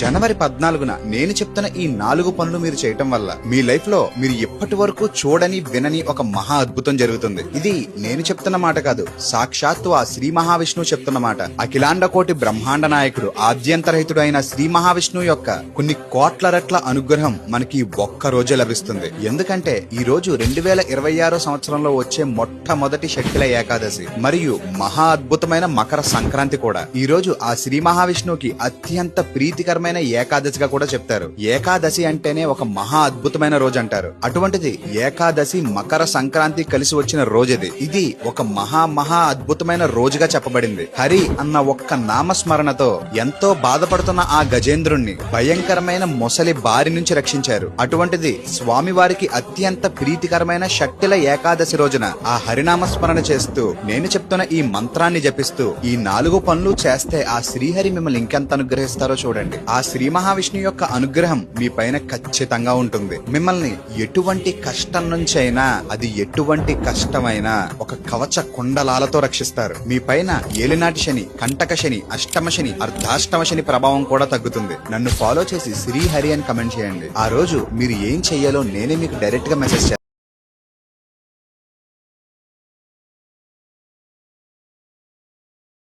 జనవరి 14న నేను చెప్తున్న ఈ 4 పనులు మీరు చేయటం వల్ల మీ లైఫ్ లో మీరు ఇప్పటి వరకు చూడని వినని ఒక మహా అద్భుతం జరుగుతుంది. ఇది నేను చెప్తున్న మాట కాదు, సాక్షాత్తు ఆ శ్రీ మహావిష్ణువు చెప్తున్న మాట. అఖిలాండ కోటి బ్రహ్మాండ నాయకుడు ఆద్యంతరహితుడు అయిన శ్రీ మహావిష్ణువు యొక్క కొన్ని కోట్ల రెట్ల అనుగ్రహం మనకి ఒక్క రోజే లభిస్తుంది. ఎందుకంటే ఈ రోజు 2026 సంవత్సరంలో వచ్చే మొట్టమొదటి షట్టిల ఏకాదశి మరియు మహా అద్భుతమైన మకర సంక్రాంతి కూడా. ఈ రోజు ఆ శ్రీ మహావిష్ణువుకి అత్యంత ప్రీతికరమైన ఏకాదశిగా కూడా చెప్తారు. ఏకాదశి అంటేనే ఒక మహా అద్భుతమైన రోజు అంటారు. అటువంటిది ఏకాదశి మకర సంక్రాంతి కలిసి వచ్చిన రోజుది. ఇది ఒక మహా అద్భుతమైన రోజుగా చెప్పబడింది. హరి అన్న ఒక్క నామస్మరణతో ఎంతో బాధపడుతున్న ఆ గజేంద్రుణ్ణి భయంకరమైన మొసలి బారి నుంచి రక్షించారు. అటువంటిది స్వామివారికి అత్యంత ప్రీతికరమైన షట్టిల ఏకాదశి రోజున ఆ హరినామస్మరణ చేస్తూ నేను చెప్తున్న ఈ మంత్రాన్ని జపిస్తూ ఈ 4 పనులు చేస్తే ఆ శ్రీహరి మిమ్మల్ని ఇంకెంత అనుగ్రహిస్తారో చూడండి. ఆ శ్రీ మహావిష్ణువు యొక్క అనుగ్రహం మీ పైన ఖచ్చితంగా ఉంటుంది. మిమ్మల్ని ఎటువంటి కష్టం నుంచైనా, అది ఎటువంటి కష్టమైనా ఒక కవచ కుండలాలతో రక్షిస్తారు. మీ పైన ఏలినాటి శని, కంటక శని, అష్టమ శని, అర్ధాష్టమ శని ప్రభావం కూడా తగ్గుతుంది. నన్ను ఫాలో చేసి శ్రీహరి అని కమెంట్ చేయండి. ఆ రోజు మీరు ఏం చెయ్యాలో నేనే మీకు డైరెక్ట్ గా మెసేజ్ చేస్తాను.